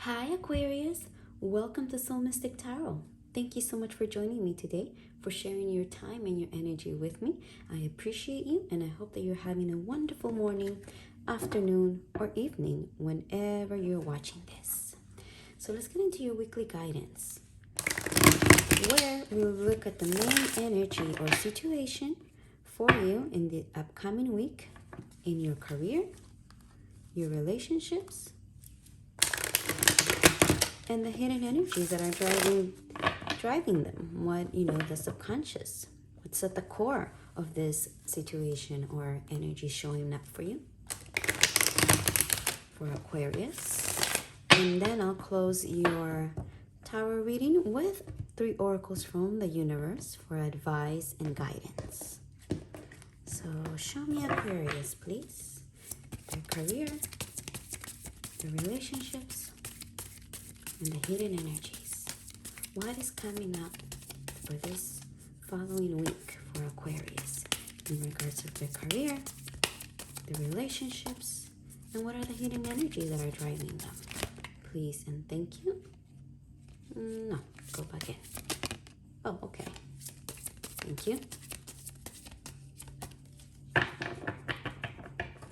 Hi Aquarius, welcome to Soul Mystic Tarot. Thank you so much for joining me today, for sharing your time and your energy with me. I appreciate you and I hope that you're having a wonderful morning, afternoon, or evening whenever you're watching this. So let's get into your weekly guidance, where we'll look at the main energy or situation for you in the upcoming week in your career, your relationships, and the hidden energies that are driving them. What, the subconscious, what's at the core of this situation or energy showing up for you, for Aquarius. And then I'll close your tarot reading with 3 oracles from the universe for advice and guidance. So show me Aquarius, please. Their career, the relationships, and the hidden energies. What is coming up for this following week for Aquarius in regards to their career, the relationships, and what are the hidden energies that are driving them? Please and thank you. No, go back in. Oh, okay. Thank you.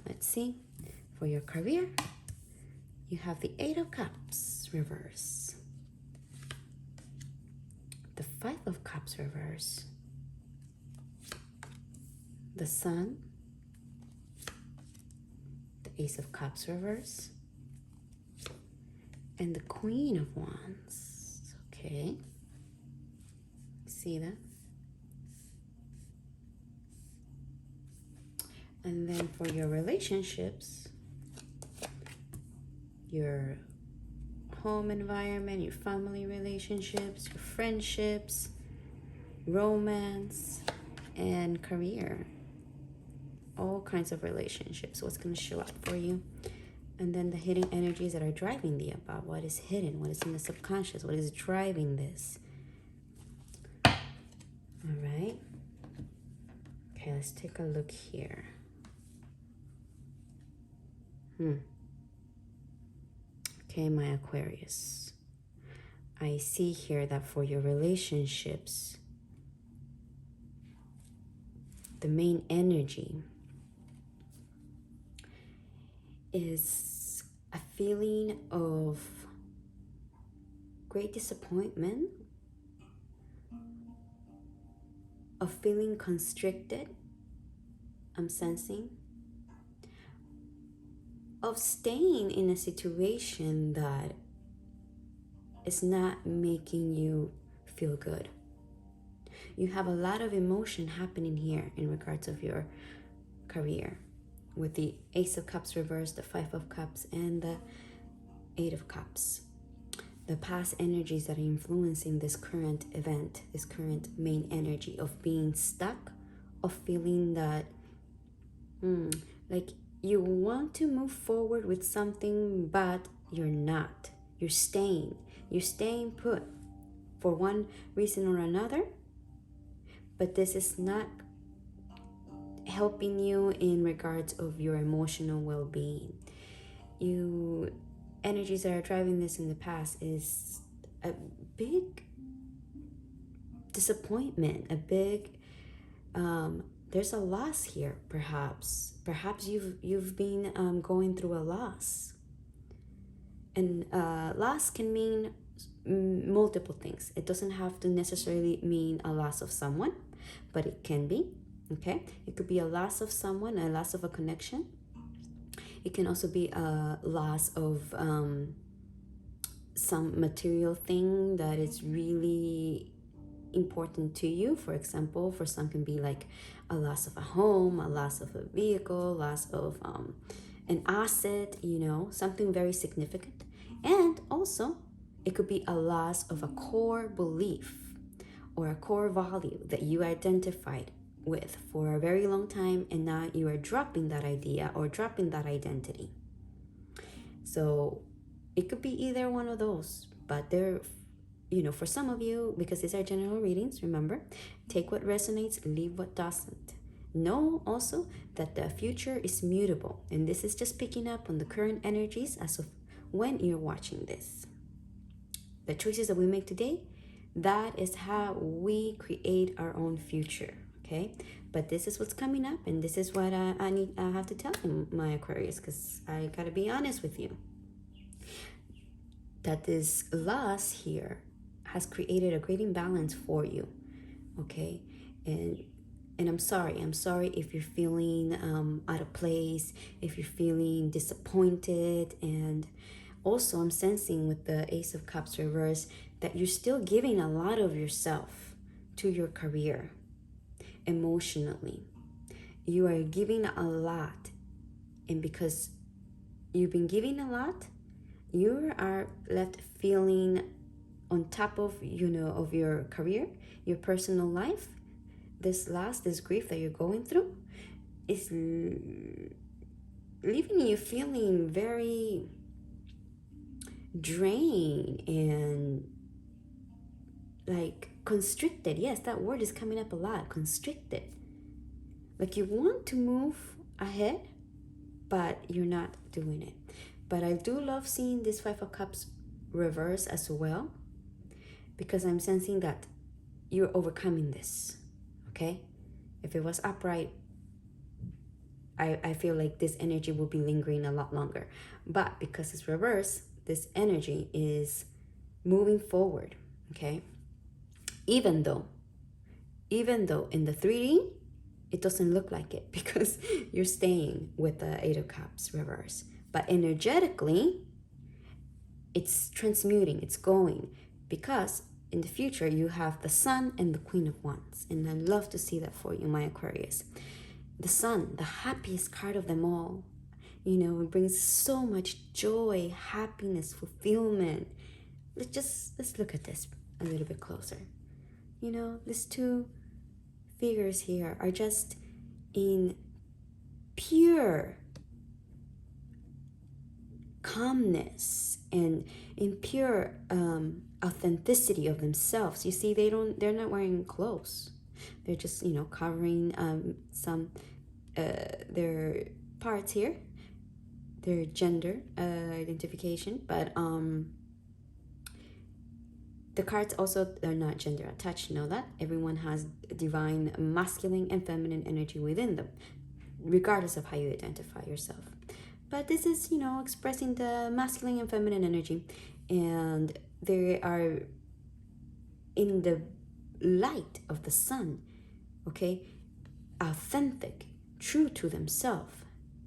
Let's see. For your career, you have the 8 of Cups reverse, the 5 of Cups reverse, the Sun, the Ace of Cups reverse, and the Queen of Wands. Okay, see that? And then for your relationships, your home environment, your family relationships, your friendships, romance, and career. All kinds of relationships. What's going to show up for you? And then the hidden energies that are driving the above. What is hidden? What is in the subconscious? What is driving this? All right. Okay, let's take a look here. Okay, my Aquarius, I see here that for your relationships, the main energy is a feeling of great disappointment, of feeling constricted, I'm sensing, of staying in a situation that is not making you feel good. You have a lot of emotion happening here in regards of your career with the Ace of Cups reverse, the 5 of Cups, and the 8 of Cups. The past energies that are influencing this current event, this current main energy of being stuck, of feeling that like you want to move forward with something, but you're not. You're staying put for one reason or another, but this is not helping you in regards of your emotional well-being. Energies that are driving this in the past is a big disappointment, a big there's a loss here. Perhaps you've been going through a loss, and loss can mean multiple things. It doesn't have to necessarily mean a loss of someone, but it can be. Okay, it could be a loss of someone, a loss of a connection. It can also be a loss of some material thing that is really important to you. For example, for some can be like a loss of a home, a loss of a vehicle, loss of an asset, something very significant. And also it could be a loss of a core belief or a core value that you identified with for a very long time, and now you are dropping that idea or dropping that identity. So it could be either one of those, but they're for some of you, because these are general readings, remember, take what resonates, leave what doesn't. Know also that the future is mutable, and this is just picking up on the current energies as of when you're watching this. The choices that we make today, that is how we create our own future, okay? But this is what's coming up, and this is what I have to tell you, my Aquarius, because I gotta be honest with you. That this loss here has created a great imbalance for you, okay? And I'm sorry if you're feeling out of place, if you're feeling disappointed. And also I'm sensing with the Ace of Cups reverse that you're still giving a lot of yourself to your career emotionally. You are giving a lot, and because you've been giving a lot, you are left feeling on top of, of your career, your personal life. This loss, this grief that you're going through is leaving you feeling very drained and like constricted. Yes, that word is coming up a lot, constricted. Like you want to move ahead, but you're not doing it. But I do love seeing this Five of Cups reverse as well, because I'm sensing that you're overcoming this, okay? If it was upright, I feel like this energy will be lingering a lot longer. But because it's reverse, this energy is moving forward, okay? Even though in the 3D, it doesn't look like it because you're staying with the Eight of Cups reverse. But energetically, it's transmuting, it's going, because in the future, you have the Sun and the Queen of Wands. And I love to see that for you, my Aquarius. The Sun, the happiest card of them all. It brings so much joy, happiness, fulfillment. Let's look at this a little bit closer. These two figures here are just in pure calmness and in pure authenticity of themselves. You see, they're not wearing clothes. They're just, covering some their parts here, their gender identification. But the cards also are not gender attached. You know that everyone has divine masculine and feminine energy within them, regardless of how you identify yourself. But this is, expressing the masculine and feminine energy, and they are in the light of the Sun, okay? Authentic, true to themselves,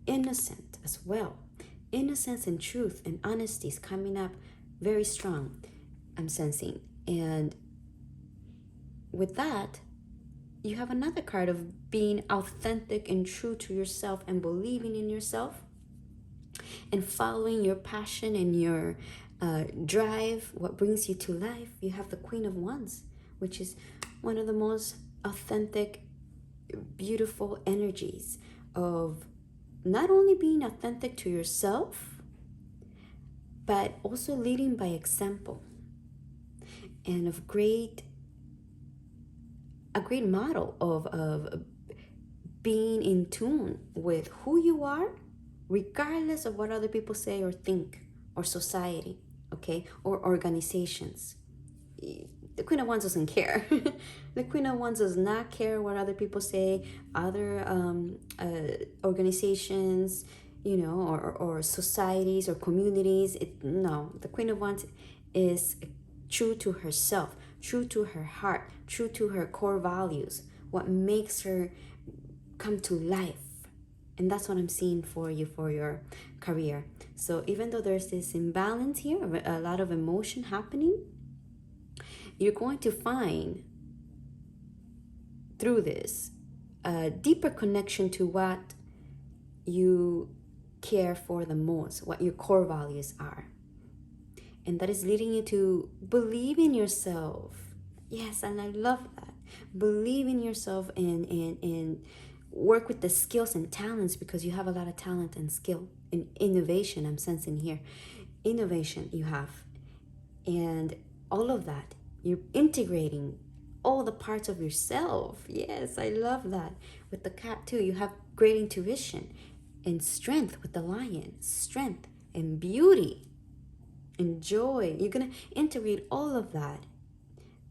innocent as well. Innocence and truth and honesty is coming up very strong, I'm sensing. And with that, you have another card of being authentic and true to yourself and believing in yourself and following your passion and your drive, what brings you to life. You have the Queen of Wands, which is one of the most authentic, beautiful energies of not only being authentic to yourself, but also leading by example, and of a great model of being in tune with who you are, regardless of what other people say or think, or society, okay, or organizations. The Queen of Wands doesn't care. The Queen of Wands does not care what other people say, other organizations, or societies or communities. No, the Queen of Wands is true to herself, true to her heart, true to her core values, what makes her come to life. And that's what I'm seeing for you, for your career. So even though there's this imbalance here, a lot of emotion happening, you're going to find through this a deeper connection to what you care for the most, what your core values are. And that is leading you to believe in yourself. Yes, and I love that. Believe in yourself and work with the skills and talents, because you have a lot of talent and skill and innovation. I'm sensing here. Innovation you have. And all of that, you're integrating all the parts of yourself. Yes, I love that. With the cat too, you have great intuition and strength with the lion. Strength and beauty. Enjoy. You're going to integrate all of that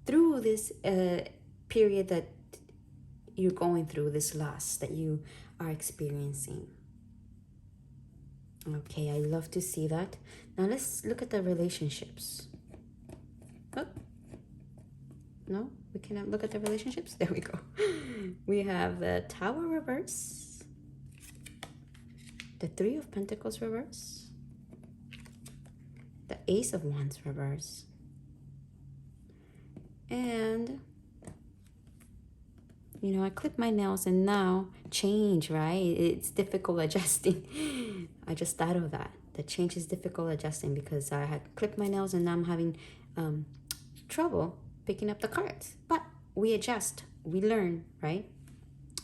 through this period that you're going through, this loss that you are experiencing. Okay, I love to see that. Now let's look at the relationships. Oh, no, we cannot look at the relationships. There we go. We have the Tower reverse, the Three of Pentacles reverse, the Ace of Wands reverse, and you know, I clip my nails and now change, right? It's difficult adjusting. I just thought of that. The change is difficult adjusting because I had clipped my nails and now I'm having trouble picking up the cards. But we adjust, we learn, right?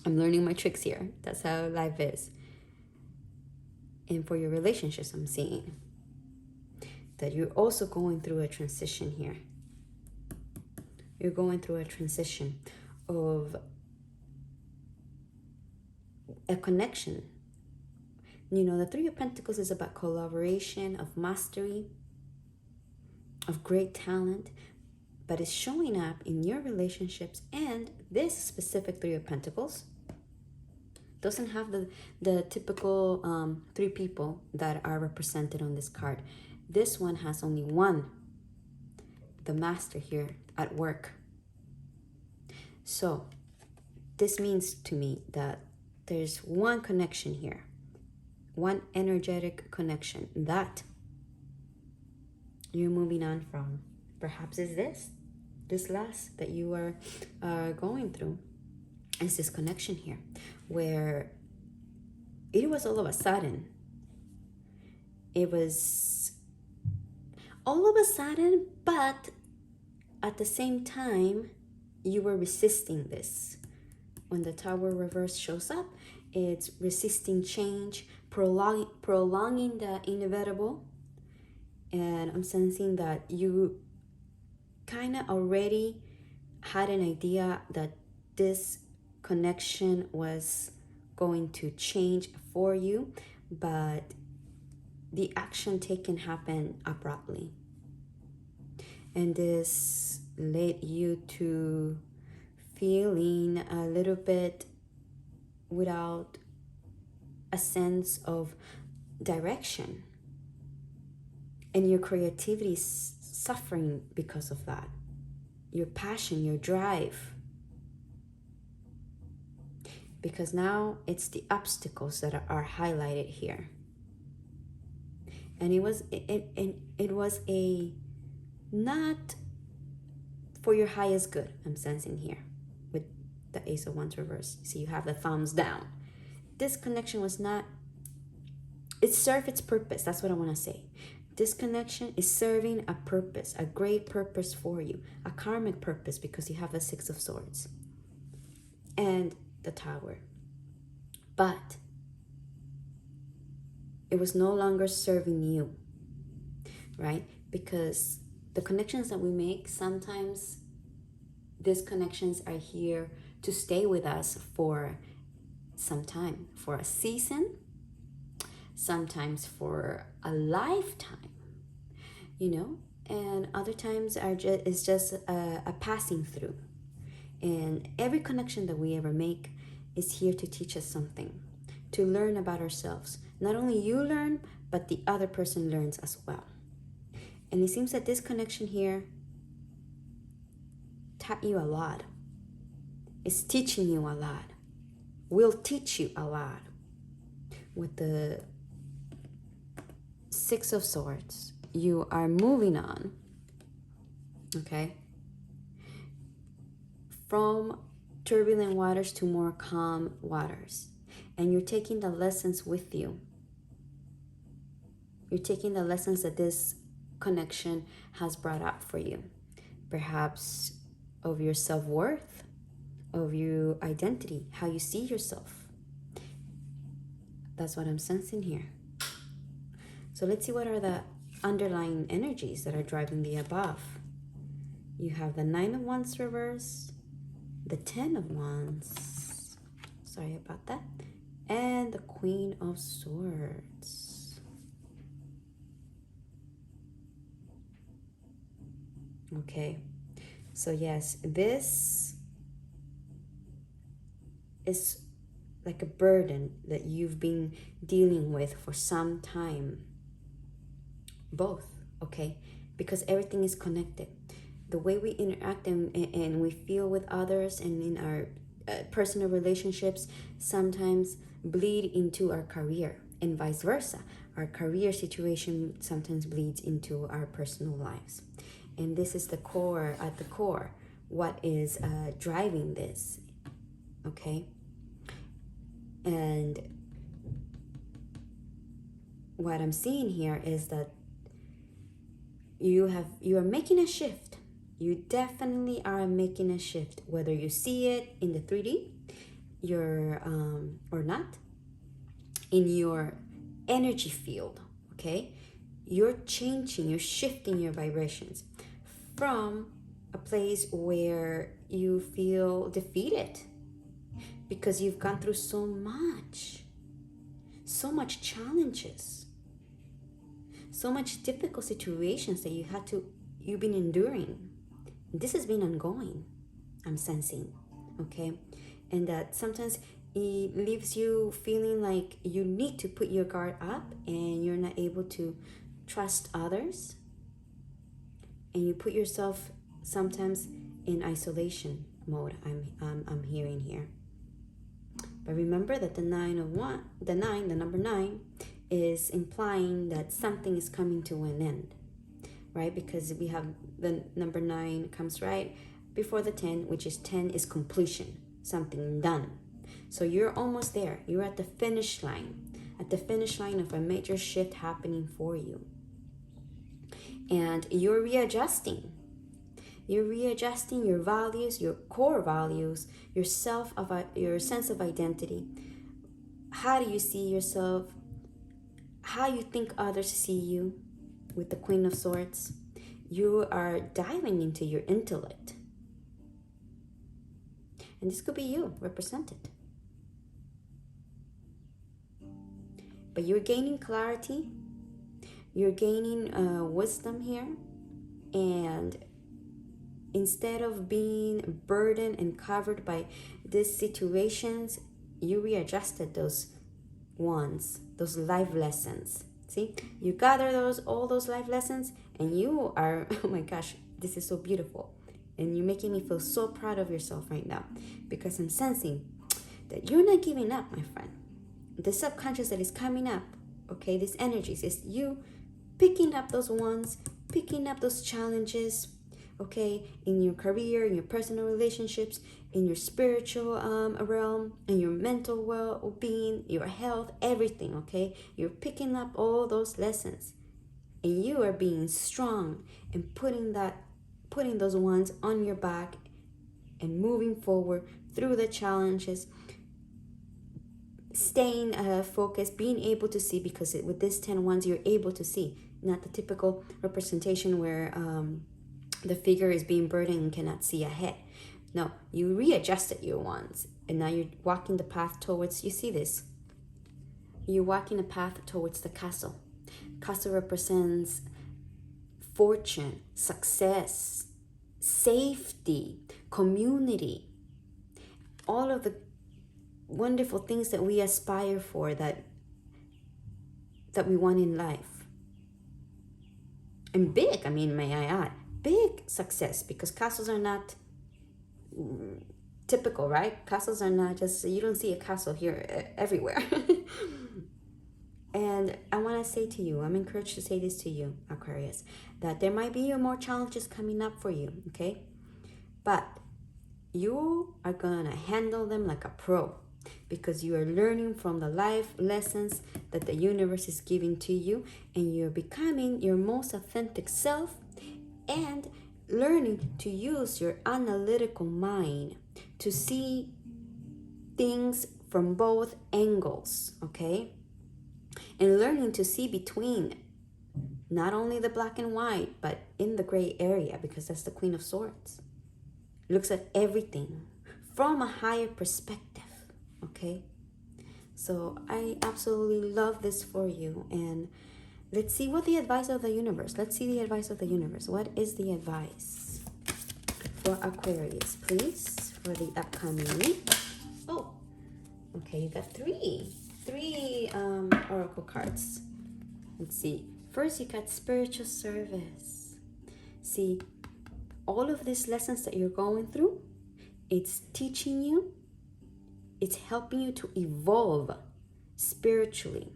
I'm learning my tricks here. That's how life is. And for your relationships, I'm seeing that you're also going through a transition here. You're going through a transition of a connection. You know, the Three of Pentacles is about collaboration, of mastery, of great talent, but it's showing up in your relationships. And this specific Three of Pentacles doesn't have the typical three people that are represented on this card. This one has only one, the Master here at work. So this means to me that there's one connection here, one energetic connection that you're moving on from. Perhaps is this loss that you are going through. It's this connection here where it was all of a sudden. It was all of a sudden, but at the same time, you were resisting this. When the Tower reverse shows up, it's resisting change, prolonging the inevitable. And I'm sensing that you kind of already had an idea that this connection was going to change for you, but the action taken happened abruptly. And this led you to feeling a little bit without a sense of direction. And your creativity is suffering because of that. Your passion, your drive. Because now it's the obstacles that are highlighted here. And it was a not for your highest good, I'm sensing here with the Ace of Wands reverse. See, you have the thumbs down. This connection was not, it served its purpose. That's what I want to say. This connection is serving a purpose, a great purpose for you, a karmic purpose, because you have the Six of Swords and the Tower. But it was no longer serving you, right? Because the connections that we make, sometimes these connections are here to stay with us for some time, for a season, sometimes for a lifetime, you know, and other times it's just a passing through. And every connection that we ever make is here to teach us something, to learn about ourselves. Not only you learn, but the other person learns as well. And it seems that this connection here taught you a lot. It's teaching you a lot. Will teach you a lot. With the Six of Swords, you are moving on, okay? From turbulent waters to more calm waters. And you're taking the lessons with you. You're taking the lessons that this connection has brought up for you. Perhaps of your self-worth, of your identity, how you see yourself. That's what I'm sensing here. So let's see what are the underlying energies that are driving the above. You have the Nine of Wands reverse, the Ten of Wands, sorry about that, and the Queen of Swords. Okay, so yes, this is like a burden that you've been dealing with for some time. Both, okay? Because everything is connected. The way we interact and we feel with others and in our personal relationships sometimes bleed into our career, and vice versa. Our career situation sometimes bleeds into our personal lives. And this is the core, at the core, what is driving this, okay? And what I'm seeing here is that you are making a shift. You definitely are making a shift, whether you see it in the 3D or not, in your energy field, okay? You're changing, you're shifting your vibrations from a place where you feel defeated because you've gone through so much challenges, so much difficult situations that you've been enduring. This has been ongoing, I'm sensing, okay? And that sometimes it leaves you feeling like you need to put your guard up and you're not able to trust others. And you put yourself sometimes in isolation mode, I'm hearing here. But remember that the number nine, is implying that something is coming to an end, right? Because we have the number 9 comes right before the 10, which is 10 is completion, something done. So you're almost there. You're at the finish line of a major shift happening for you. And you're readjusting. You're readjusting your values, your core values, your sense of identity. How do you see yourself? How you think others see you with the Queen of Swords. You are diving into your intellect. And this could be you represented. But you're gaining clarity. You're gaining wisdom here. And instead of being burdened and covered by these situations, you readjusted those life lessons. See, you gather all those life lessons, and you are, oh my gosh, this is so beautiful. And you're making me feel so proud of yourself right now, because I'm sensing that you're not giving up, my friend. The subconscious that is coming up, okay, these energies, is you picking up those challenges, okay, in your career, in your personal relationships, in your spiritual realm, in your mental well-being, your health, everything, okay? You're picking up all those lessons, and you are being strong and putting those ones on your back and moving forward through the challenges, staying focused, being able to see, because with this 10 ones, you're able to see, not the typical representation where the figure is being burdened and cannot see ahead. No, you readjusted your wands, and now you're walking the path towards, you see this? You're walking a path towards the castle. Castle represents fortune, success, safety, community, all of the wonderful things that we aspire for, that we want in life. And big, may I add, big success, because castles are not typical, right? Castles are not just, you don't see a castle here everywhere. And I want to say to you, I'm encouraged to say this to you, Aquarius, that there might be more challenges coming up for you, okay? But you are going to handle them like a pro, because you are learning from the life lessons that the universe is giving to you, and you're becoming your most authentic self, and learning to use your analytical mind to see things from both angles, okay? And learning to see between not only the black and white, but in the gray area, because that's the Queen of Swords. Looks at everything from a higher perspective, okay? So I absolutely love this for you. And let's see what the advice of the universe. Let's see the advice of the universe. What is the advice? for Aquarius, please, for the upcoming week. Oh, okay, you got three oracle cards. Let's see. First, you got spiritual service. See, all of these lessons that you're going through, it's teaching you, it's helping you to evolve spiritually.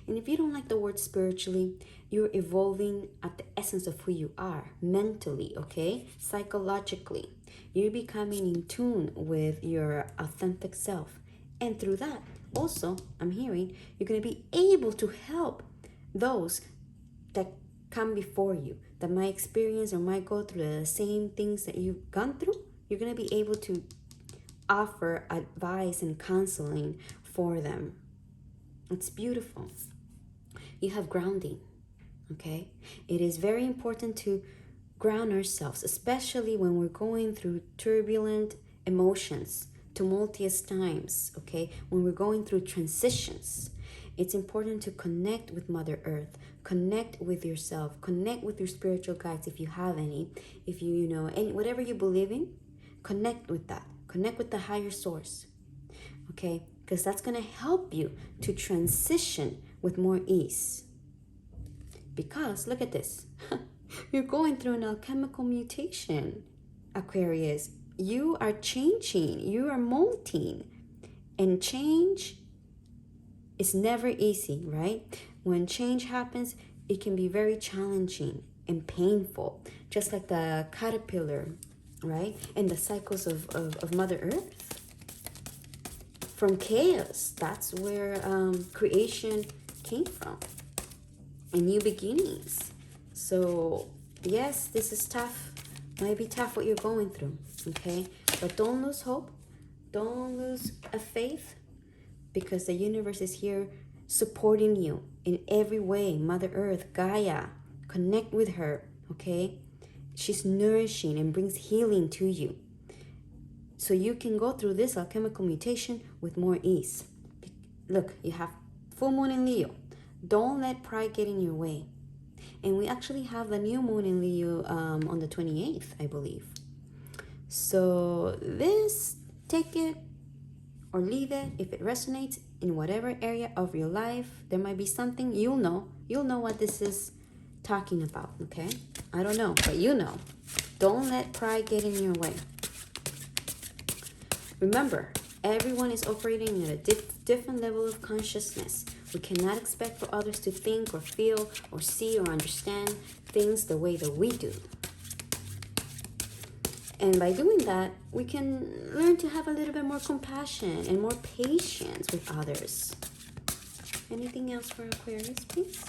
And if you don't like the word spiritually, you're evolving at the essence of who you are mentally, okay? Psychologically. You're becoming in tune with your authentic self. And through that, also, I'm hearing, you're going to be able to help those that come before you, that might experience or might go through the same things that you've gone through. You're going to be able to offer advice and counseling for them. It's beautiful. You have grounding, okay? It is very important to ground ourselves, especially when we're going through turbulent emotions, tumultuous times, okay? When we're going through transitions, it's important to connect with Mother Earth, connect with yourself, connect with your spiritual guides if you have any, if you know, any, whatever you believe in, connect with that. Connect with the higher source, okay? Because that's going to help you to transition with more ease. Because, look at this. You're going through an alchemical mutation, Aquarius. You are changing. You are molting. And change is never easy, right? When change happens, it can be very challenging and painful. Just like the caterpillar, right? And the cycles of Mother Earth. From chaos, that's where creation came from. And new beginnings. So, yes, this is tough. Might be tough what you're going through, okay? But don't lose hope. Don't lose a faith. Because the universe is here supporting you in every way. Mother Earth, Gaia, connect with her, okay? She's nourishing and brings healing to you. So you can go through this alchemical mutation with more ease. Look, you have full moon in Leo. Don't let pride get in your way. And we actually have the new moon in Leo on the 28th, I believe. So this, take it or leave it. If it resonates in whatever area of your life, there might be something you'll know what this is talking about, okay? I don't know, but you know. Don't let pride get in your way. Remember, everyone is operating at a different level of consciousness. We cannot expect for others to think or feel or see or understand things the way that we do. And by doing that, we can learn to have a little bit more compassion and more patience with others. Anything else for Aquarius, please?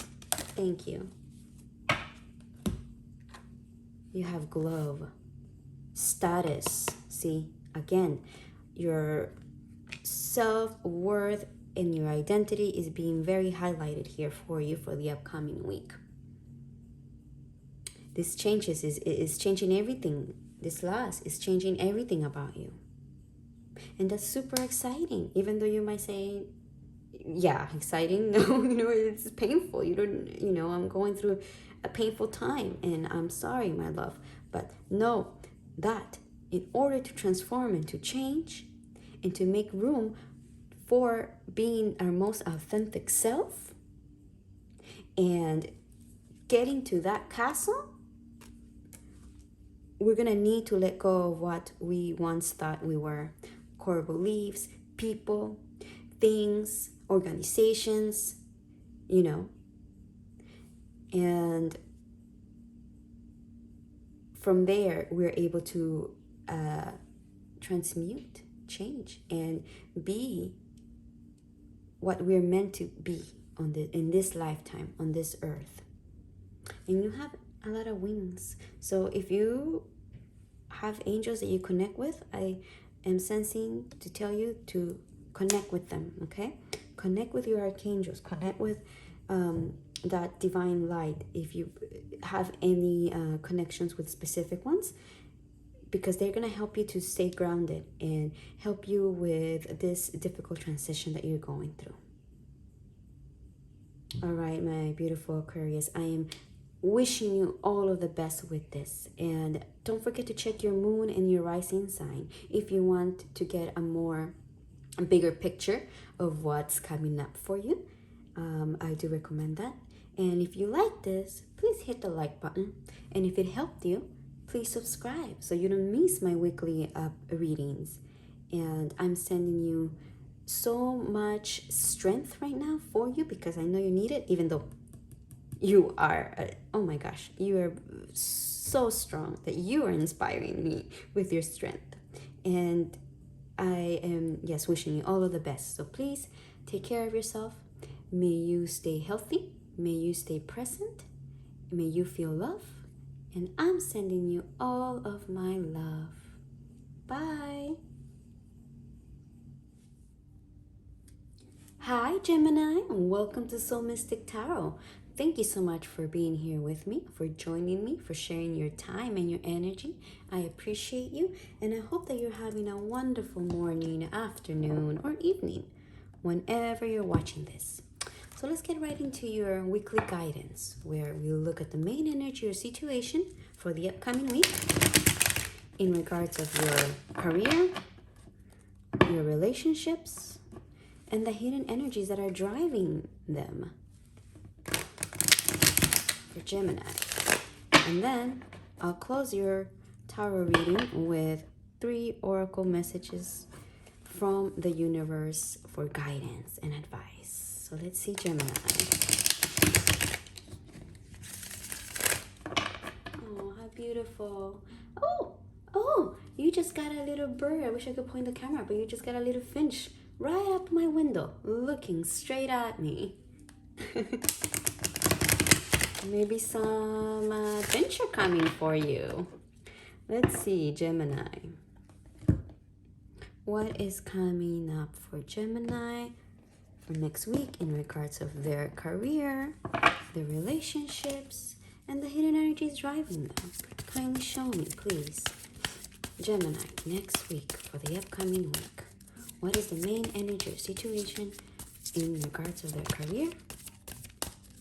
Thank you. You have glove, status. See, again, your self-worth and your identity is being very highlighted here for you for the upcoming week. This changes is changing everything. This loss is changing everything about you. And that's super exciting. Even though you might say, yeah, exciting. No, it's painful. I'm going through a painful time and I'm sorry, my love. But know that in order to transform and to change and to make room for being our most authentic self and getting to that castle, we're going to need to let go of what we once thought we were. Core beliefs, people, things, organizations, And from there, we're able to transmute, change, and be what we're meant to be in this lifetime, on this earth. And you have a lot of wings. So if you have angels that you connect with, I am sensing to tell you to connect with them, okay? Connect with your archangels. Connect with that divine light if you have any connections with specific ones, because they're going to help you to stay grounded and help you with this difficult transition that you're going through. All right, my beautiful Aquarius, I am wishing you all of the best with this. And don't forget to check your moon and your rising sign if you want to get a bigger picture of what's coming up for you. I do recommend that. And if you like this, please hit the like button. And if it helped you, please subscribe so you don't miss my weekly readings. And I'm sending you so much strength right now for you because I know you need it, even though you are, oh my gosh, you are so strong that you are inspiring me with your strength. And I am, yes, wishing you all of the best. So please take care of yourself. May you stay healthy. May you stay present. May you feel love. And I'm sending you all of my love. Bye. Hi, Gemini, and welcome to Soul Mystic Tarot. Thank you so much for being here with me, for joining me, for sharing your time and your energy. I appreciate you, and I hope that you're having a wonderful morning, afternoon, or evening, whenever you're watching this. So let's get right into your weekly guidance, where we'll look at the main energy or situation for the upcoming week in regards of your career, your relationships, and the hidden energies that are driving them for Gemini. And then I'll close your tarot reading with 3 oracle messages from the universe for guidance and advice. So let's see, Gemini. Oh, how beautiful. Oh, you just got a little bird. I wish I could point the camera, but you just got a little finch right up my window, looking straight at me. Maybe some adventure coming for you. Let's see, Gemini. What is coming up for Gemini for next week in regards of their career, their relationships, and the hidden energies driving them? Kindly show me, please. Gemini, next week for the upcoming week. What is the main energy or situation in regards of their career,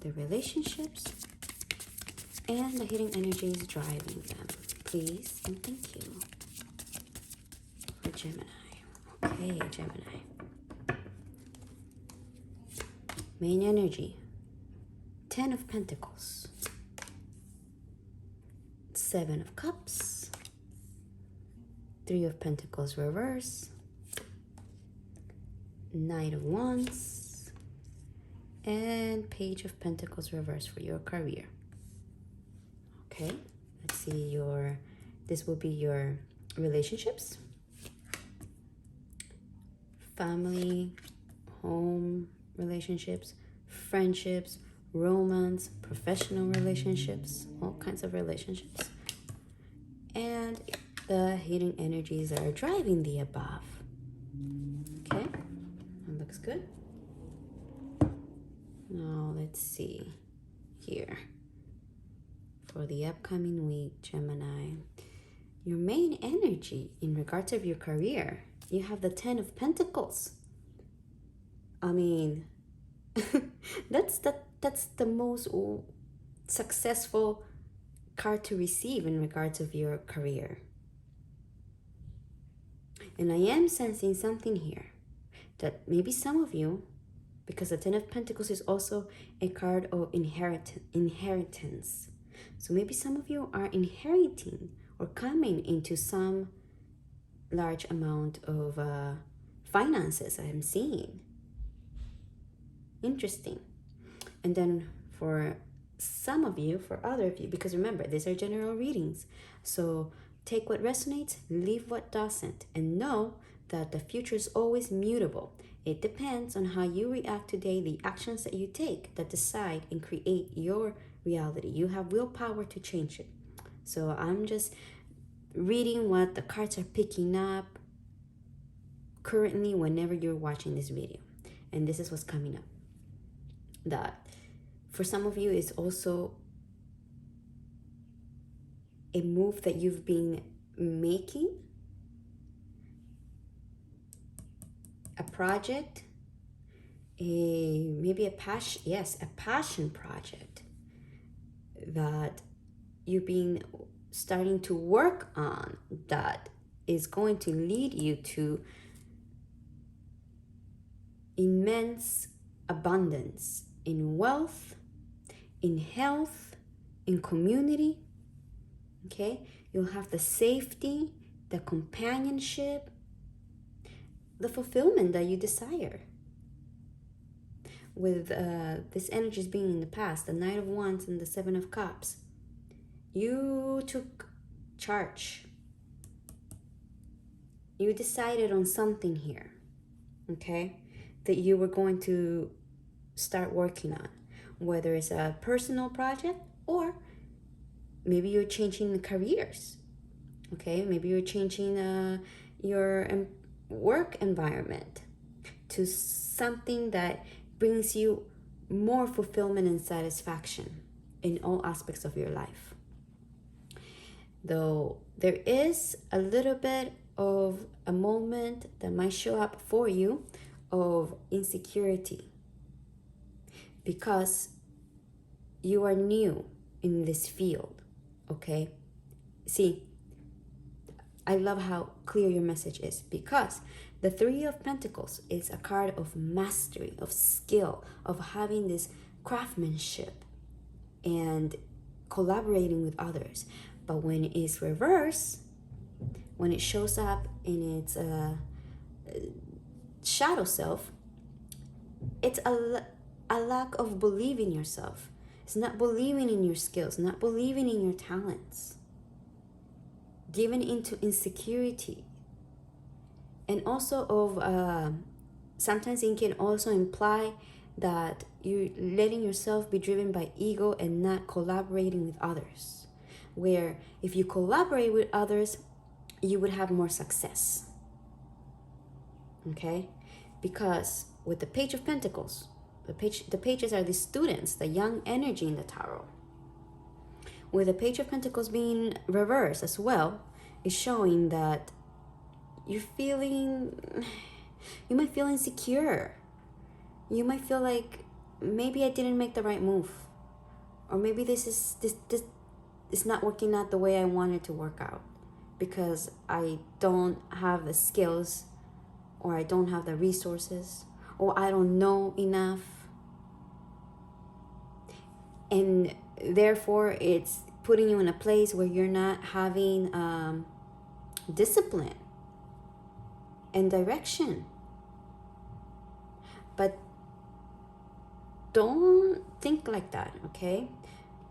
their relationships, and the hidden energies driving them? Please and thank you. For Gemini. Okay, Gemini. Main energy. 10 of Pentacles. 7 of Cups. 3 of Pentacles reverse. Knight of Wands. And Page of Pentacles reverse for your career. Okay, let's see this will be your relationships, family, home relationships, friendships, romance, professional relationships, all kinds of relationships, and the hidden energies that are driving the above. Okay, that looks good. Now let's see here. For the upcoming week, Gemini, your main energy in regards of your career, you have the 10 of Pentacles. I mean, that's the most successful card to receive in regards of your career. And I am sensing something here that maybe some of you, because the 10 of Pentacles is also a card of inheritance. So maybe some of you are inheriting or coming into some large amount of finances I'm seeing. Interesting. And then for some of you, for other of you, because remember, these are general readings. So take what resonates, leave what doesn't, and know that the future is always mutable. It depends on how you react today, the actions that you take that decide and create your reality. You have willpower to change it. So I'm just reading what the cards are picking up currently whenever you're watching this video. And this is what's coming up. That for some of you is also a move that you've been making, a project, maybe a passion project that you've been starting to work on that is going to lead you to immense abundance in wealth, in health, in community. Okay, you'll have the safety, the companionship, the fulfillment that you desire. With this energies being in the past, the Knight of Wands and the Seven of Cups, you took charge. You decided on something here, okay, that you were going to start working on, whether it's a personal project or maybe you're changing careers, okay? Maybe you're changing your work environment to something that brings you more fulfillment and satisfaction in all aspects of your life. Though there is a little bit of a moment that might show up for you of insecurity because you are new in this field, okay? See, I love how clear your message is, because the Three of Pentacles is a card of mastery, of skill, of having this craftsmanship and collaborating with others. But when it's reversed, when it shows up in its shadow self, it's a lack of believing yourself. It's not believing in your skills, not believing in your talents. Given into insecurity. And also of sometimes it can also imply that you're letting yourself be driven by ego and not collaborating with others. Where if you collaborate with others, you would have more success. Okay? Because with the Page of Pentacles, the pages are the students, the young energy in the tarot. With the Page of Pentacles being reversed as well, is showing that you might feel insecure. You might feel like maybe I didn't make the right move, or maybe this is not working out the way I wanted to work out because I don't have the skills, or I don't have the resources, or I don't know enough, and therefore it's putting you in a place where you're not having discipline and direction. But don't think like that, okay?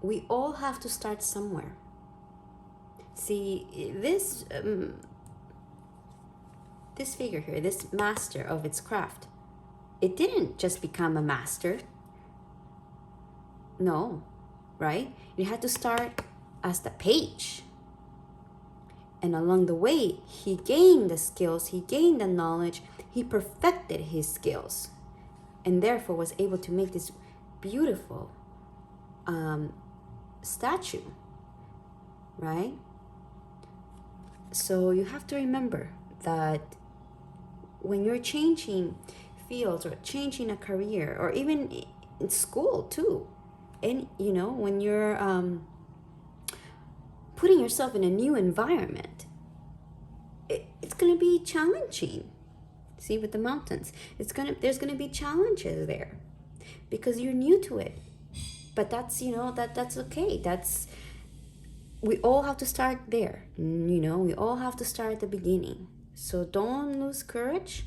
We all have to start somewhere. See, this figure here, this master of its craft, it didn't just become a master. No, right? You had to start as the page. And along the way, he gained the skills, he gained the knowledge, he perfected his skills, and therefore was able to make this beautiful statue, right? So you have to remember that when you're changing fields or changing a career, or even in school too, and you know, when you're putting yourself in a new environment, it's going to be challenging. See, with the mountains, there's going to be challenges there because you're new to it. But that's, you know, that's okay. We all have to start there. You know, we all have to start at the beginning. So don't lose courage.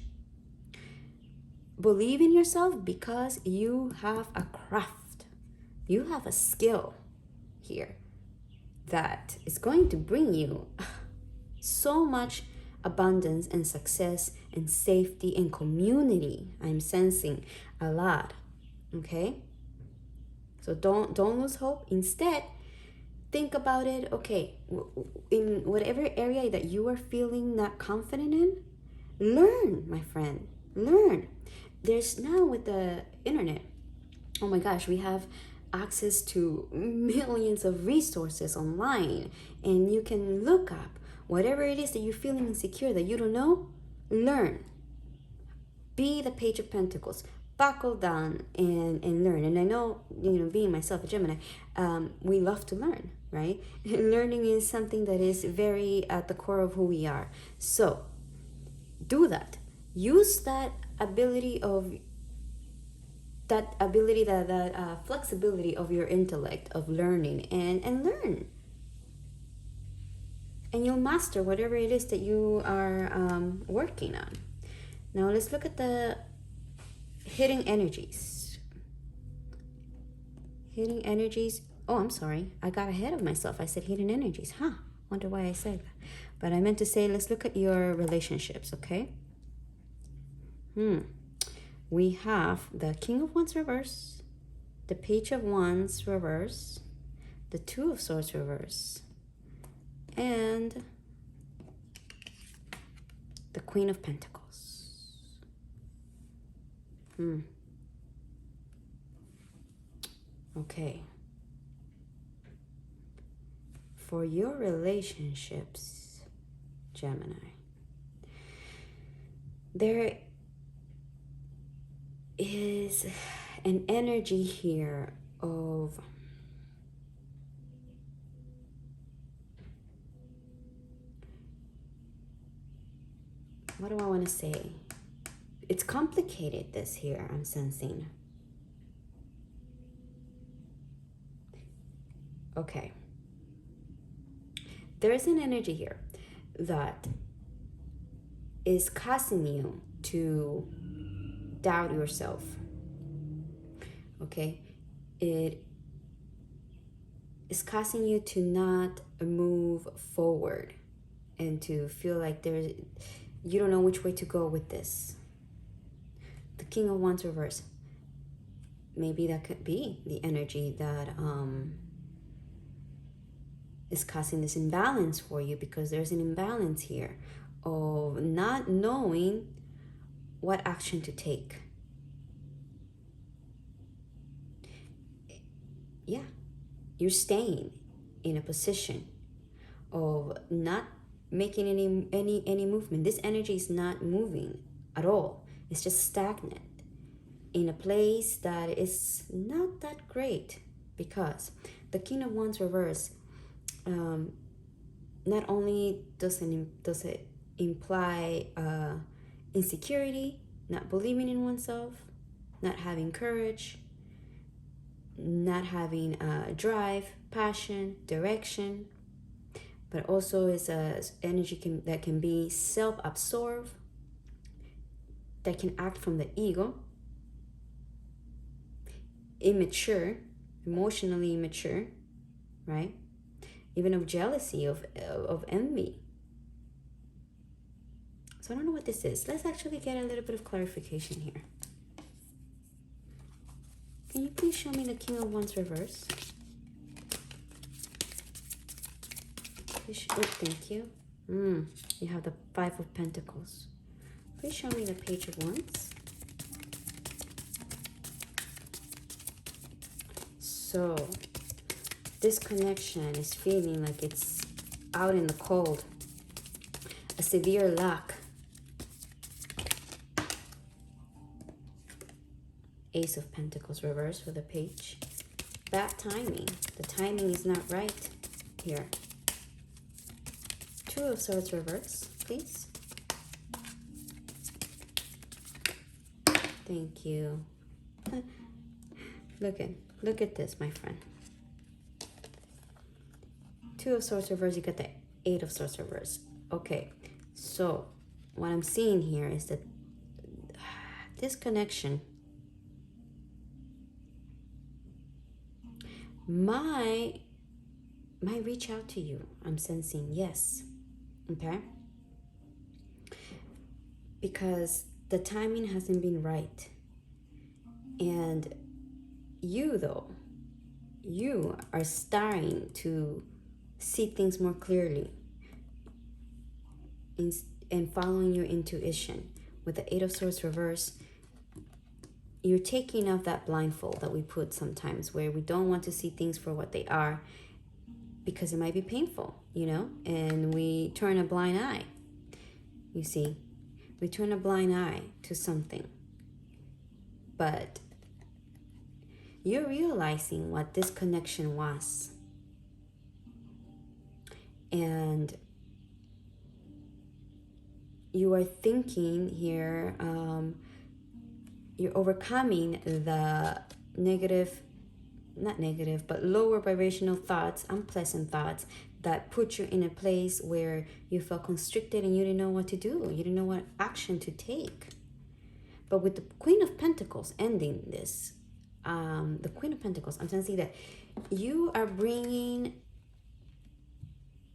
Believe in yourself, because you have a craft. You have a skill here that is going to bring you so much abundance and success and safety and community. I'm sensing a lot. Okay? So don't lose hope. Instead, think about it. Okay, in whatever area that you are feeling not confident in, learn, my friend. Learn. There's now, with the internet, oh my gosh, we have access to millions of resources online, and you can look up whatever it is that you're feeling insecure, that you don't know. Learn. Be the Page of Pentacles. buckle down and learn. And I know, being myself a Gemini, we love to learn, right? Learning is something that is very at the core of who we are. So do that. Use that ability of that flexibility of your intellect of learning and learn. And you'll master whatever it is that you are working on. Now let's look at the hidden energies. Hidden energies. Oh, I'm sorry. I got ahead of myself. I said hidden energies. Wonder why I said that. But I meant to say, let's look at your relationships, okay? We have the King of Wands reverse, the Page of Wands reverse, the Two of Swords reverse, and the Queen of Pentacles. Okay. For your relationships, Gemini, there is an energy here of what do I want to say? It's complicated, this here, I'm sensing. Okay. There's an energy here that is causing you to doubt yourself. Okay? It is causing you to not move forward and to feel like you don't know which way to go with this. The King of Wands reverse. Maybe that could be the energy that is causing this imbalance for you, because there's an imbalance here of not knowing what action to take. Yeah, you're staying in a position of not making any movement. This energy is not moving at all. It's just stagnant in a place that is not that great, because the King of Wands reverse, not only does it imply insecurity, not believing in oneself, not having courage, not having drive, passion, direction, but also is a energy that can be self-absorbed, that can act from the ego, immature, emotionally immature, right? Even of jealousy, of envy. So I don't know what this is. Let's actually get a little bit of clarification here. Can you please show me the King of Wands reverse? Thank you. You have the Five of Pentacles. Please show me the Page of Wands. So this connection is feeling like it's out in the cold. A severe lack. Ace of Pentacles reverse for the Page. Bad timing. The timing is not right here. Two of Swords reverse, please. Thank you. Look at this, my friend. Two of Swords reverse, you got the Eight of Swords reverse. Okay, so what I'm seeing here is that this connection might reach out to you. I'm sensing, yes. Okay? Because the timing hasn't been right. And you, though, you are starting to see things more clearly and following your intuition. With the Eight of Swords reverse, you're taking off that blindfold that we put sometimes, where we don't want to see things for what they are because it might be painful, and we turn a blind eye. You see, we turn a blind eye to something. but you're realizing what this connection was. And you are thinking here, you're overcoming the not negative, but lower vibrational thoughts, unpleasant thoughts that put you in a place where you felt constricted and you didn't know what to do. You didn't know what action to take. But with the Queen of Pentacles ending this, the Queen of Pentacles, I'm trying to see that you are bringing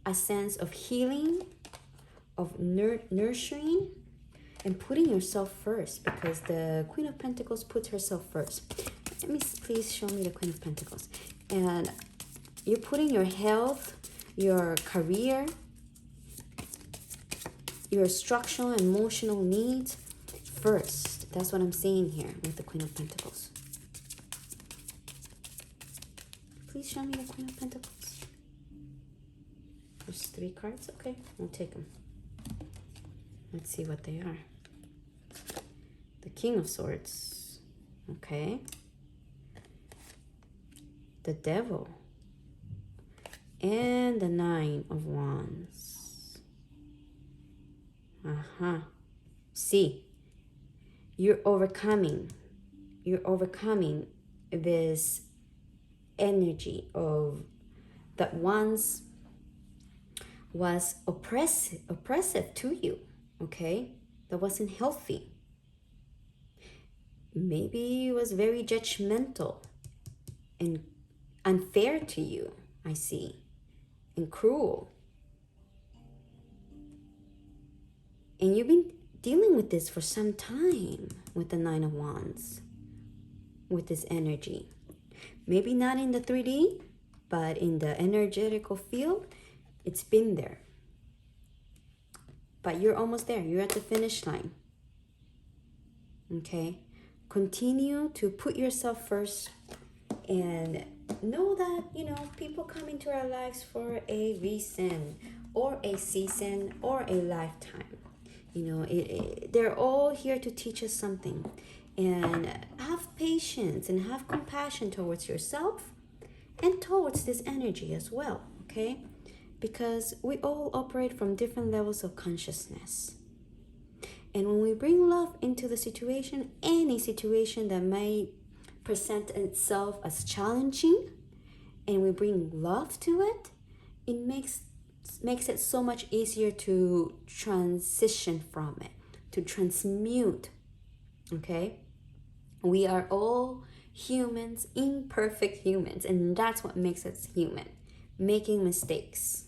a sense of healing, of nurturing, and putting yourself first, because the Queen of Pentacles puts herself first. Let me please show me the Queen of Pentacles. And you're putting your health, your career, your structural and emotional needs first. That's what I'm seeing here with the Queen of Pentacles. Please show me the Queen of Pentacles. There's 3 cards. Okay, I'll take them. Let's see what they are. The King of Swords. Okay. The Devil. And the 9 of Wands. See, you're overcoming this energy of that once was oppressive to you, okay? That wasn't healthy. Maybe it was very judgmental and unfair to you, I see, and cruel. And you've been dealing with this for some time with the 9 of Wands, with this energy. Maybe not in the 3D, but in the energetical field, it's been there. But you're almost there. You're at the finish line. Okay? Continue to put yourself first and know that, people come into our lives for a reason or a season or a lifetime. They're all here to teach us something. And have patience and have compassion towards yourself and towards this energy as well, okay? Because we all operate from different levels of consciousness. And when we bring love into the situation, any situation that may present itself as challenging, and we bring love to it, it makes it so much easier to transition from it, to transmute, okay? We are all humans, imperfect humans, and that's what makes us human, making mistakes.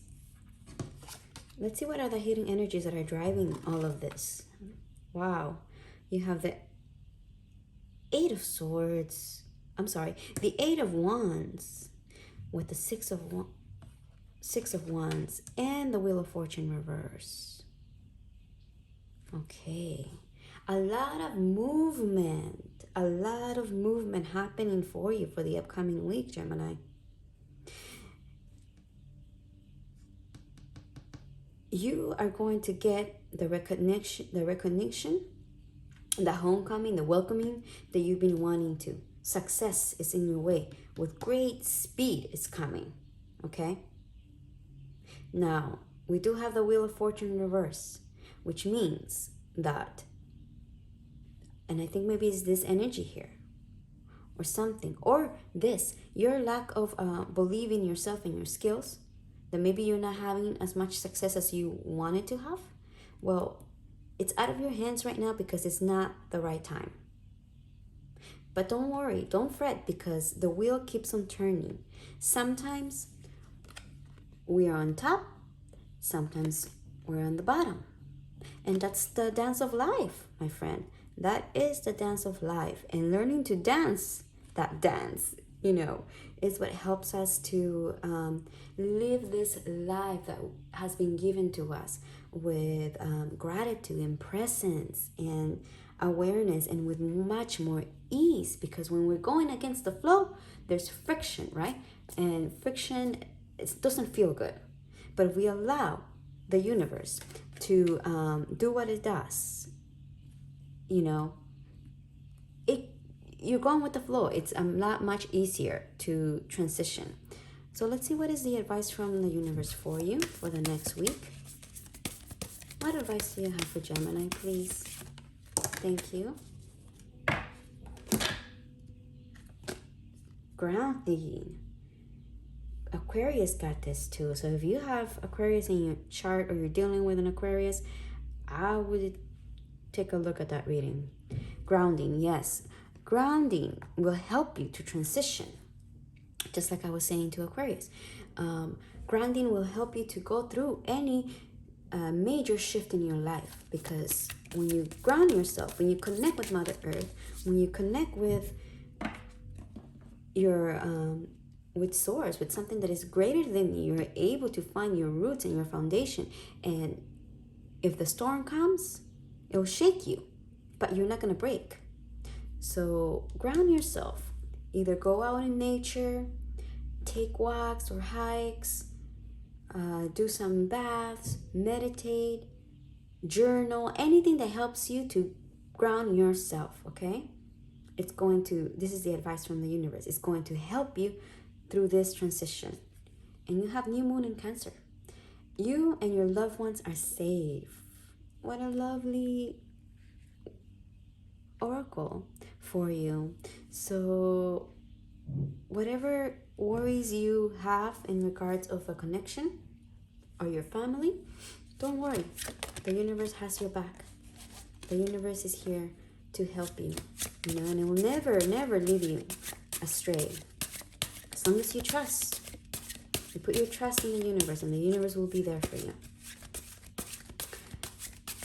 Let's see what are the hidden energies that are driving all of this. Wow, you have the 8 of Swords. The 8 of Wands with the 6 of Wands and the Wheel of Fortune reverse. Okay, a lot of movement happening for you for the upcoming week, Gemini. You are going to get the recognition, the homecoming, the welcoming that you've been wanting to. Success is in your way. With great speed, it's coming. Okay? Now, we do have the Wheel of Fortune in reverse, which means that, and I think maybe it's this energy here, or something, or this, your lack of believing yourself and your skills, that maybe you're not having as much success as you wanted to have. Well, it's out of your hands right now because it's not the right time. But don't worry, don't fret, because the wheel keeps on turning. Sometimes we are on top, sometimes we're on the bottom. And that's the dance of life, my friend. That is the dance of life. And learning to dance that dance, is what helps us to live this life that has been given to us with gratitude and presence and awareness, and with much more ease. Because when we're going against the flow, there's friction, right? And friction, it doesn't feel good. But if we allow the universe to do what it does, you're going with the flow. It's a lot much easier to transition. So let's see, what is the advice from the universe for you for the next week. What advice do you have for Gemini, please? Thank you. Grounding. Aquarius got this too. So if you have Aquarius in your chart, or you're dealing with an Aquarius, I would take a look at that reading. Grounding, yes. Grounding will help you to transition. Just like I was saying to Aquarius. Grounding will help you to go through any major shift in your life. Because when you ground yourself, when you connect with Mother Earth, when you connect with your with source, with something that is greater than you, you're able to find your roots and your foundation. And if the storm comes, it will shake you, but you're not going to break. So ground yourself. Either go out in nature, take walks or hikes, do some baths, meditate, journal, anything that helps you to ground yourself, okay? This is the advice from the universe. It's going to help you through this transition. And you have new moon in Cancer. You and your loved ones are safe. What a lovely oracle for you. So whatever worries you have in regards of a connection or your family, don't worry. The universe has your back. The universe is here to help you, and it will never, never leave you astray. As long as you trust. You put your trust in the universe, and the universe will be there for you.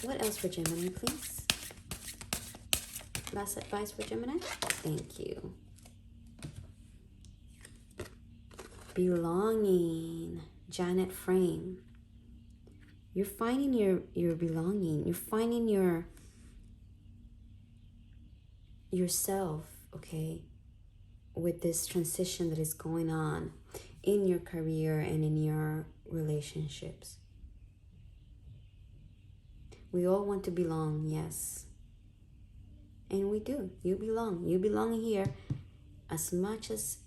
What else for Gemini, please? Last advice for Gemini? Thank you. Belonging. Janet Frame. You're finding your belonging. You're finding yourself, okay, with this transition that is going on in your career and in your relationships. We all want to belong, yes. And we do. You belong. You belong here as much as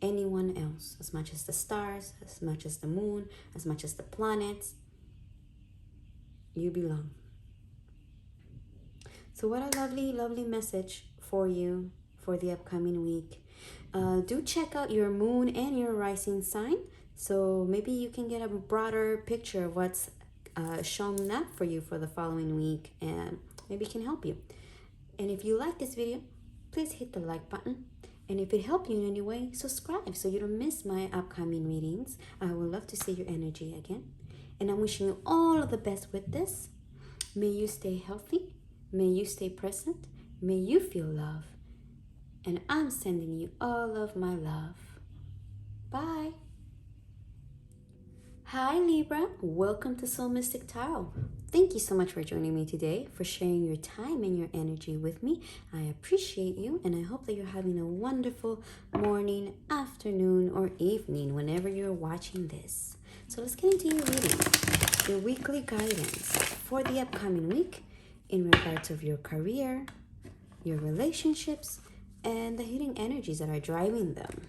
anyone else, as much as the stars, as much as the moon, as much as the planets. You belong. So what a lovely, lovely message for you for the upcoming week. Do check out your moon and your rising sign, so maybe you can get a broader picture of what's shown up for you for the following week, and maybe it can help you. And if you like this video, please hit the like button. And if it helped you in any way, subscribe so you don't miss my upcoming readings. I would love to see your energy again. And I'm wishing you all of the best with this. May you stay healthy. May you stay present. May you feel love. And I'm sending you all of my love. Bye. Hi Libra, welcome to Soul Mystic Tarot. Thank you so much for joining me today, for sharing your time and your energy with me. I appreciate you, and I hope that you're having a wonderful morning, afternoon, or evening whenever you're watching this. So let's get into your reading, your weekly guidance for the upcoming week in regards of your career, your relationships, and the hidden energies that are driving them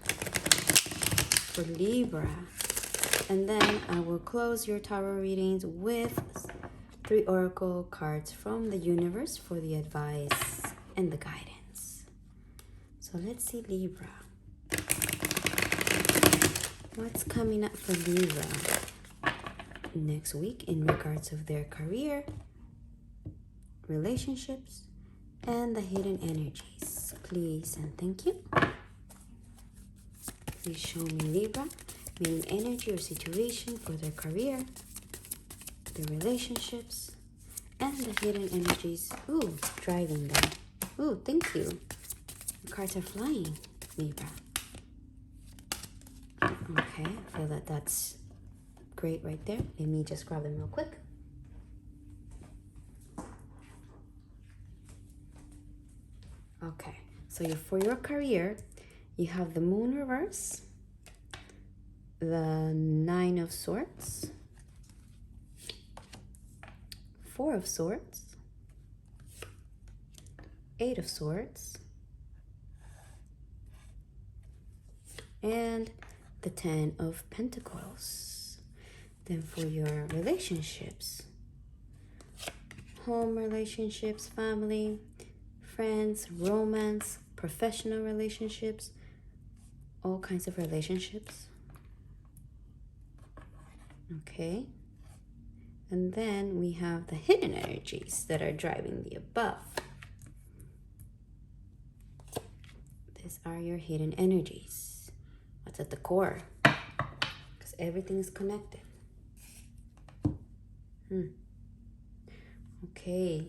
for Libra. And then I will close your tarot readings with 3 oracle cards from the universe for the advice and the guidance. So let's see Libra. What's coming up for Libra next week in regards of their career, relationships, and the hidden energies? Please and thank you. Please show me Libra. Main energy or situation for their career, their relationships, and the hidden energies, driving them. Thank you. The cards are flying, Libra. Okay, I feel that that's great right there. Let me just grab them real quick. Okay, so for your career, you have the moon reverse, the 9 of Swords, 4 of Swords, 8 of Swords, and the 10 of Pentacles. Then for your relationships, home relationships, family, friends, romance, professional relationships, all kinds of relationships. Okay. And then we have the hidden energies that are driving the above. These are your hidden energies. What's at the core? Because everything is connected. Okay.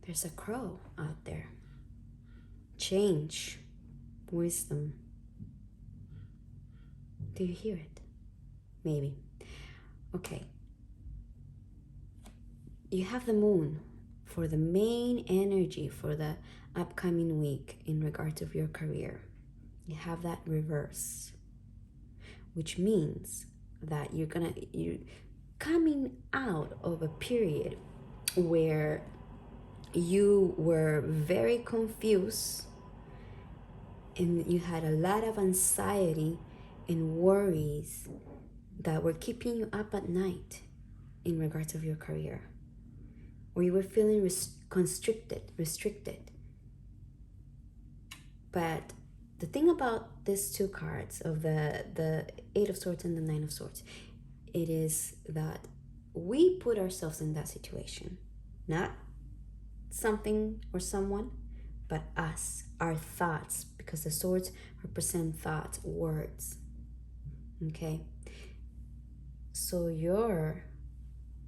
There's a crow out there. Change. Wisdom. Do you hear it? Maybe. Okay. You have the moon for the main energy for the upcoming week in regards of your career. You have that reverse, which means that you're coming out of a period where you were very confused and you had a lot of anxiety and worries that were keeping you up at night in regards of your career, or you were feeling restricted. But the thing about these two cards of the Eight of Swords and the Nine of Swords, it is that we put ourselves in that situation, not something or someone, but us, our thoughts, because the swords represent thoughts, words. Okay, so your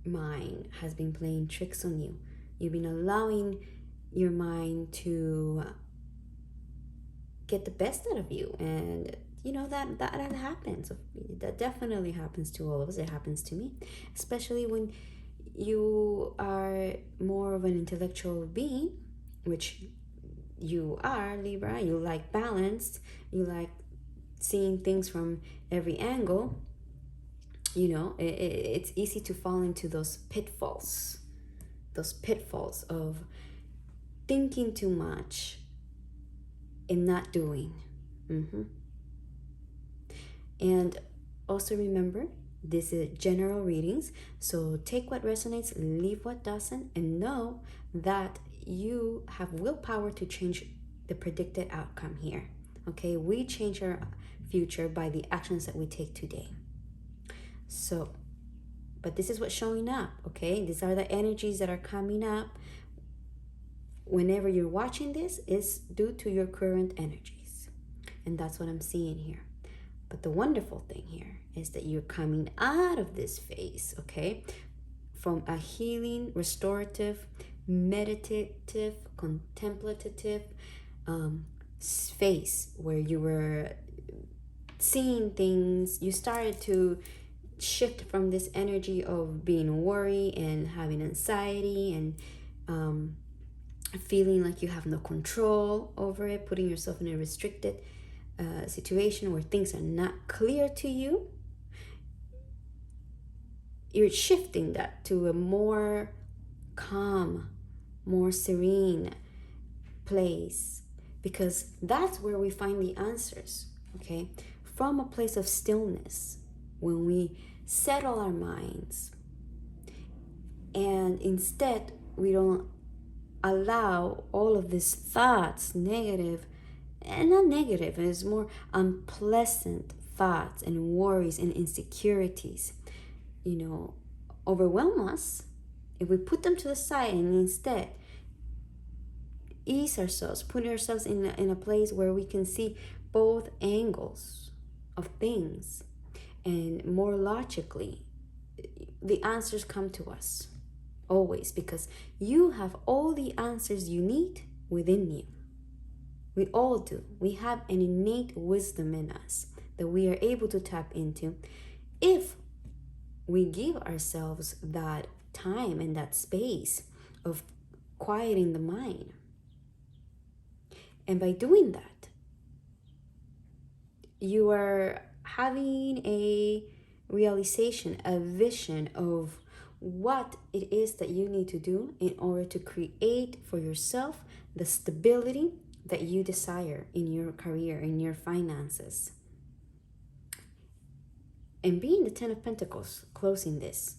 mind has been playing tricks on you. You've been allowing your mind to get the best out of you, and you know that happens. That definitely happens to all of us. It happens to me, especially when you are more of an intellectual being, which you are, Libra. You like balance. You like seeing things from every angle. You know, it's easy to fall into those pitfalls of thinking too much and not doing. And also remember, this is general readings, so take what resonates, leave what doesn't, and know that you have willpower to change the predicted outcome here. Okay, we change our future by the actions that we take today. So, but this is what's showing up, okay? These are the energies that are coming up whenever you're watching this is due to your current energies. And that's what I'm seeing here. But the wonderful thing here is that you're coming out of this phase, okay? From a healing, restorative, meditative, contemplative space where you were seeing things. You started to shift from this energy of being worried and having anxiety and feeling like you have no control over it, putting yourself in a restricted situation where things are not clear to you. You're shifting that to a more calm, more serene place, because that's where we find the answers, okay? From a place of stillness, when we settle our minds and instead we don't allow all of these thoughts, negative and not negative, it's more unpleasant thoughts and worries and insecurities, you know, overwhelm us. If we put them to the side and instead ease ourselves, put ourselves in a place where we can see both angles of things, and more logically, the answers come to us always, because you have all the answers you need within you. We all do. We have an innate wisdom in us that we are able to tap into if we give ourselves that time and that space of quieting the mind. And by doing that, you are having a realization, a vision of what it is that you need to do in order to create for yourself the stability, that you desire in your career, in your finances. And being the Ten of Pentacles, closing this,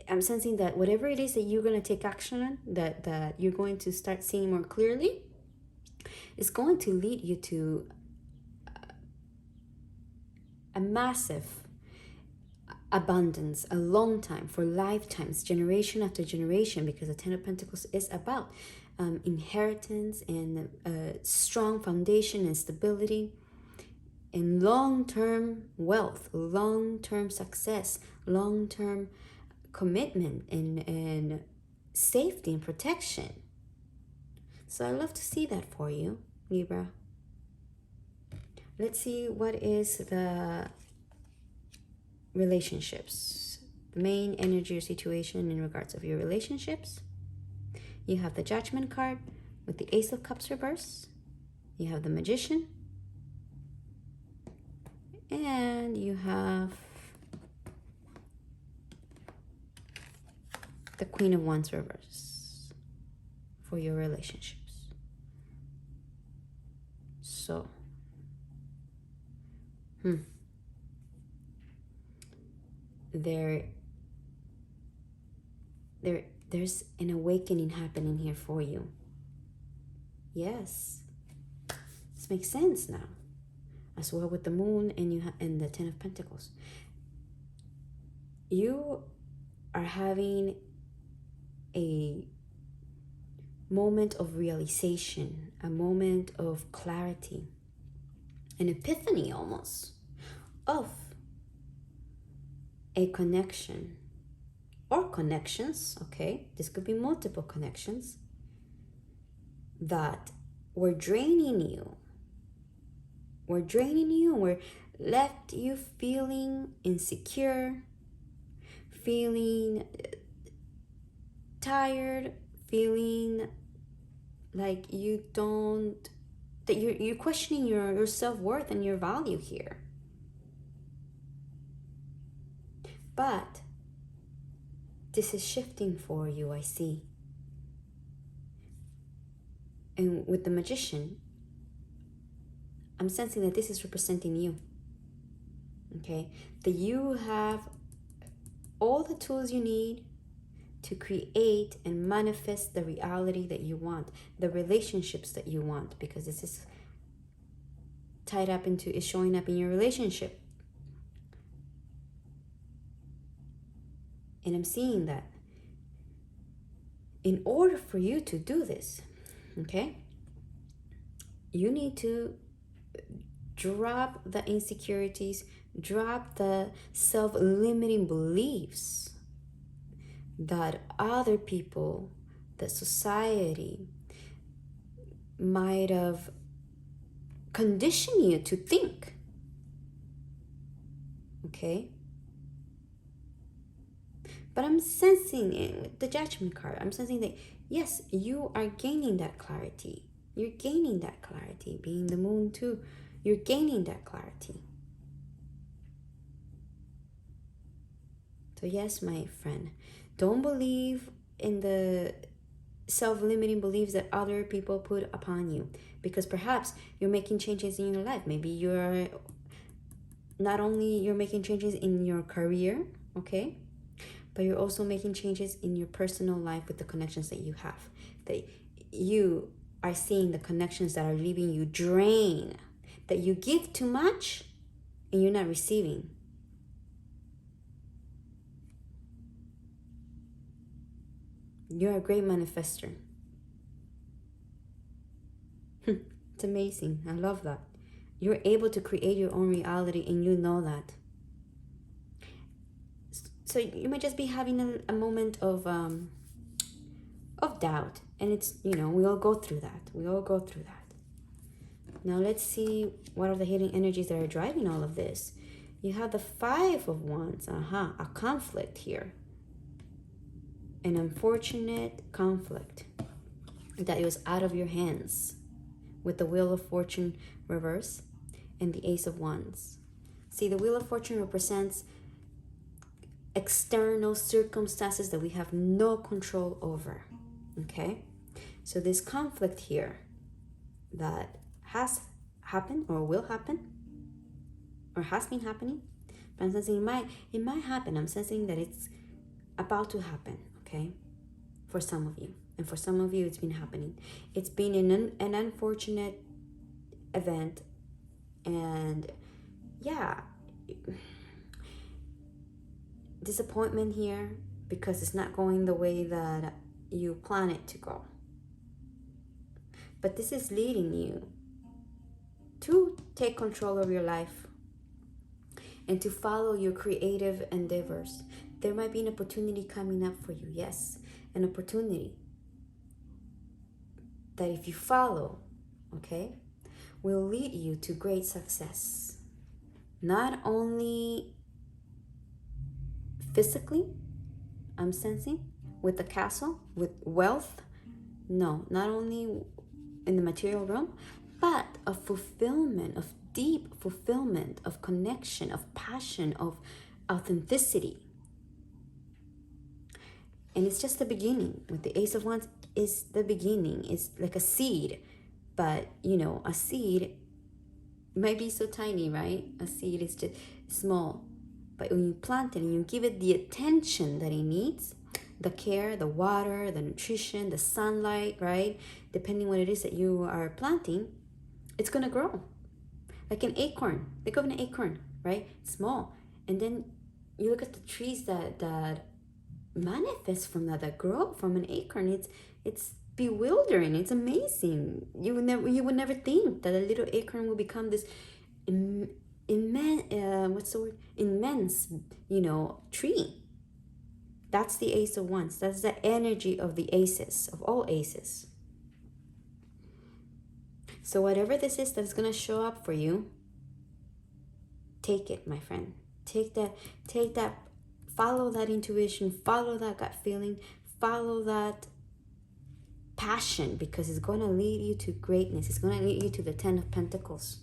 I'm sensing that whatever it is that you're going to take action on, that you're going to start seeing more clearly, is going to lead you to a massive abundance, a long time, for lifetimes, generation after generation, because the Ten of Pentacles is about inheritance and strong foundation and stability and long-term wealth, long-term success, long-term commitment and safety and protection. So I love to see that for you, Libra. Let's see what is the relationships, the main energy or situation in regards of your relationships. You have the Judgment card with the Ace of Cups reverse. You have the Magician. And you have the Queen of Wands reverse for your relationships. So, there's an awakening happening here for you. Yes, this makes sense now. As well with the Moon and the Ten of Pentacles. You are having a moment of realization, a moment of clarity, an epiphany almost, of a connection or connections, okay? This could be multiple connections that were draining you. Were left you feeling insecure, feeling tired, feeling like you're questioning your self-worth and your value here. But this is shifting for you, I see. And with the Magician, I'm sensing that this is representing you. Okay? That you have all the tools you need to create and manifest the reality that you want, the relationships that you want, because this is showing up in your relationship. And I'm seeing that in order for you to do this, okay, you need to drop the insecurities, drop the self-limiting beliefs that other people, that society might have conditioned you to think. Okay? But I'm sensing it with the Judgment card. I'm sensing that, yes, you are gaining that clarity. You're gaining that clarity. Being the Moon too, you're gaining that clarity. So yes, my friend, don't believe in the self-limiting beliefs that other people put upon you, because perhaps you're making changes in your life. Maybe you're making changes in your career, okay, but you're also making changes in your personal life with the connections that you have, that you are seeing the connections that are leaving you drained, that you give too much and you're not receiving. You're a great manifester. It's amazing. I love that. You're able to create your own reality, and you know that. So you might just be having a moment of doubt, and it's, we all go through that. Now let's see what are the hidden energies that are driving all of this. You have the Five of Wands. A conflict here. An unfortunate conflict that it was out of your hands, with the Wheel of Fortune reverse and the Ace of Wands. See, the Wheel of Fortune represents external circumstances that we have no control over. Okay? So this conflict here that has happened or will happen or has been happening. But I'm sensing it might happen. I'm sensing that it's about to happen, okay? For some of you. And for some of you, it's been happening. It's been an unfortunate event. And yeah, disappointment here because it's not going the way that you plan it to go. But this is leading you to take control of your life and to follow your creative endeavors. There might be an opportunity coming up for you. Yes, an opportunity that if you follow, okay, will lead you to great success. Not only physically, I'm sensing, with the castle, with wealth. No, not only in the material realm, but a fulfillment, of deep fulfillment, of connection, of passion, of authenticity. And it's just the beginning. With the Ace of Wands is the beginning. It's like a seed. But, you know, a seed might be so tiny, right? A seed is just small. But when you plant it and you give it the attention that it needs, the care, the water, the nutrition, the sunlight, right? Depending what it is that you are planting, it's going to grow. Like an acorn. Think of an acorn, right? Small. And then you look at the trees that manifest from that grow from an acorn. It's bewildering. It's amazing. You would never think that a little acorn will become this immense, you know, tree. That's the Ace of Wands. That's the energy of the aces, of all aces. So whatever this is that's going to show up for you, take it, my friend. Take that, follow that intuition, follow that gut feeling, follow that passion, because it's going to lead you to greatness. It's going to lead you to the 10 of Pentacles.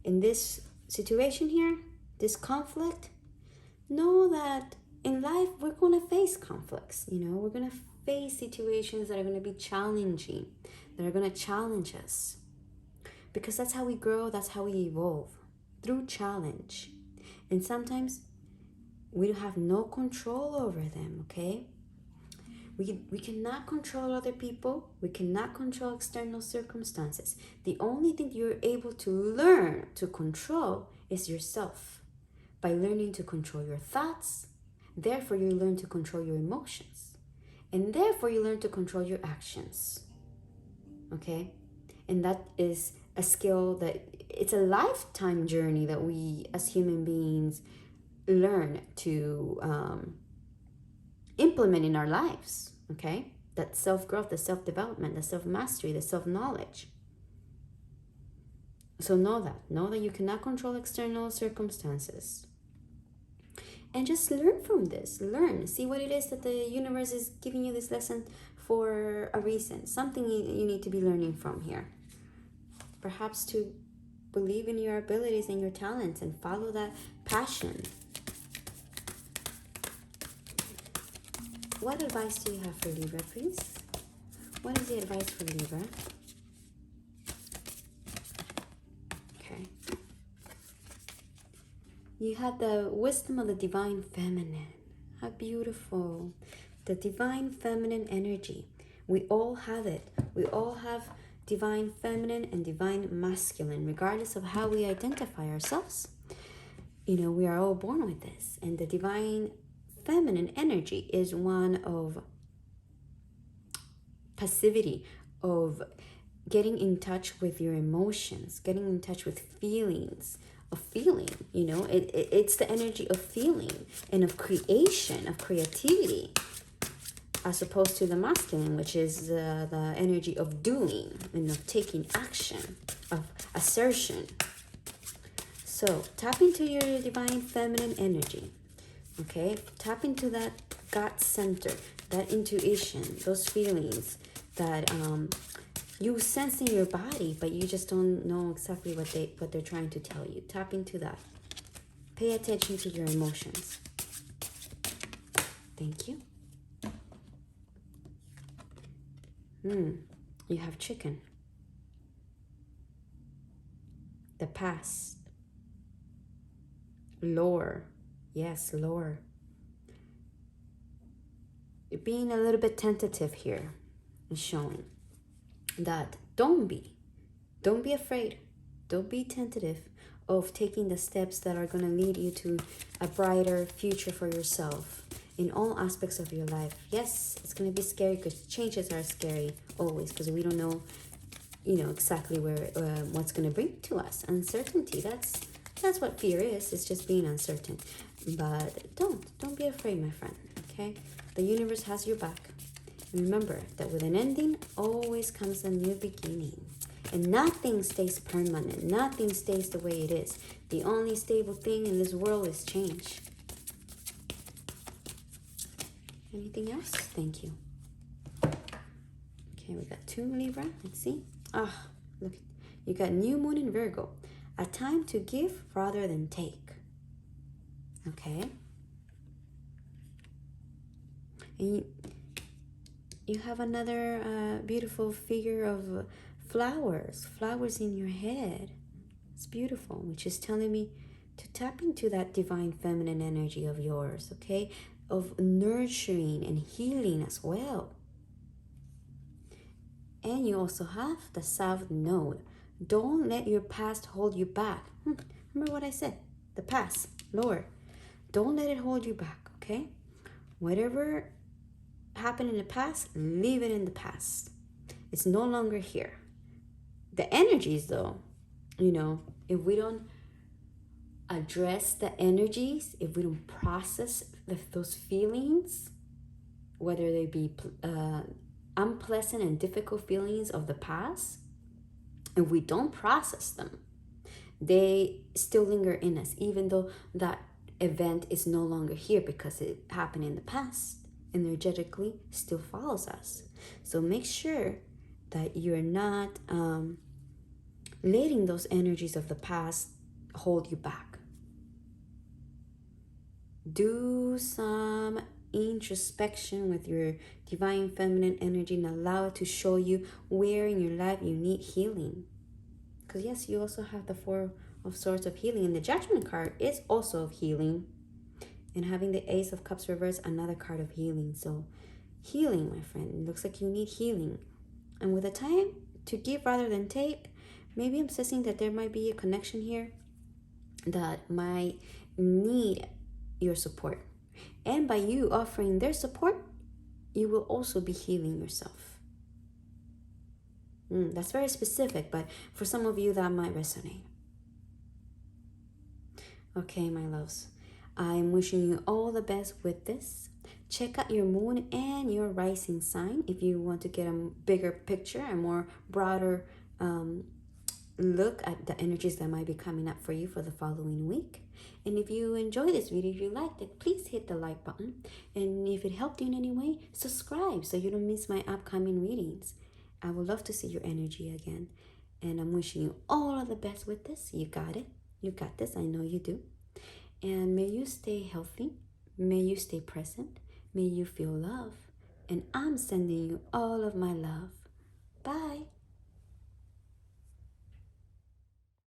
In this situation here, this conflict, know that in life we're going to face conflicts. You know, we're going to face situations that are going to be challenging, that are going to challenge us, because that's how we grow, that's how we evolve, through challenge. And sometimes we have no control over them, okay? We cannot control other people. We cannot control external circumstances. The only thing you're able to learn to control is yourself. By learning to control your thoughts, therefore you learn to control your emotions. And therefore you learn to control your actions. Okay? And that is a skill that, it's a lifetime journey that we as human beings learn to implement in our lives, okay? That self-growth, the self-development, the self-mastery, the self-knowledge. So know that you cannot control external circumstances. And just learn from this. Learn. See what it is that the universe is giving you this lesson for a reason. Something you need to be learning from here. Perhaps to believe in your abilities and your talents and follow that passion. What advice do you have for Libra, please? What is the advice for Libra? Okay. You have the wisdom of the divine feminine. How beautiful. The divine feminine energy. We all have it. We all have divine feminine and divine masculine, regardless of how we identify ourselves. You know, we are all born with this. And the divine feminine energy is one of passivity, of getting in touch with your emotions, getting in touch with feelings, of feeling, you know, it's the energy of feeling and of creation, of creativity, as opposed to the masculine, which is the energy of doing and of taking action, of assertion. So tap into your divine feminine energy. Okay, tap into that gut center, that intuition, those feelings that you sense in your body, but you just don't know exactly what they're trying to tell you. Tap into that. Pay attention to your emotions. Thank you. You have chicken. The past. Lore. Yes, lore. You're being a little bit tentative here. Is showing that don't be afraid. Don't be tentative of taking the steps that are going to lead you to a brighter future for yourself in all aspects of your life. Yes, it's going to be scary because changes are scary always, because we don't know, exactly where what's going to bring to us. Uncertainty. That's what fear is. It's just being uncertain. But don't be afraid, my friend. Okay, the universe has your back. And remember that with an ending always comes a new beginning. And nothing stays permanent. Nothing stays the way it is. The only stable thing in this world is change. Anything else? Thank you. Okay, we got 2 Libra. Let's see. Look. You got new moon in Virgo. A time to give rather than take. Okay. And you have another beautiful figure of flowers in your head. It's beautiful, which is telling me to tap into that divine feminine energy of yours, okay? Of nurturing and healing as well. And you also have the South Node. Don't let your past hold you back. Remember what I said? The past, Lord. Don't let it hold you back, okay? Whatever happened in the past, leave it in the past. It's no longer here. The energies, though, if we don't address the energies, if we don't process those feelings, whether they be unpleasant and difficult feelings of the past, if we don't process them, they still linger in us, even though that event is no longer here because it happened in the past. Energetically still follows us. So make sure that you're not letting those energies of the past hold you back. Do some introspection with your divine feminine energy and allow it to show you where in your life you need healing. Because yes, you also have the 4 of Swords of healing, and the Judgment card is also of healing. And having the Ace of Cups reversed, another card of healing. So healing, my friend, it looks like you need healing. And with a time to give rather than take, maybe I'm sensing that there might be a connection here that might need your support. And by you offering their support, you will also be healing yourself. That's very specific, but for some of you that might resonate. Okay, my loves. I'm wishing you all the best with this. Check out your moon and your rising sign if you want to get a bigger picture, a more broader look at the energies that might be coming up for you for the following week. And if you enjoyed this video, if you liked it, please hit the like button. And if it helped you in any way, subscribe so you don't miss my upcoming readings. I would love to see your energy again. And I'm wishing you all of the best with this. You got it. You got this. I know you do. And may you stay healthy. May you stay present. May you feel love. And I'm sending you all of my love. Bye.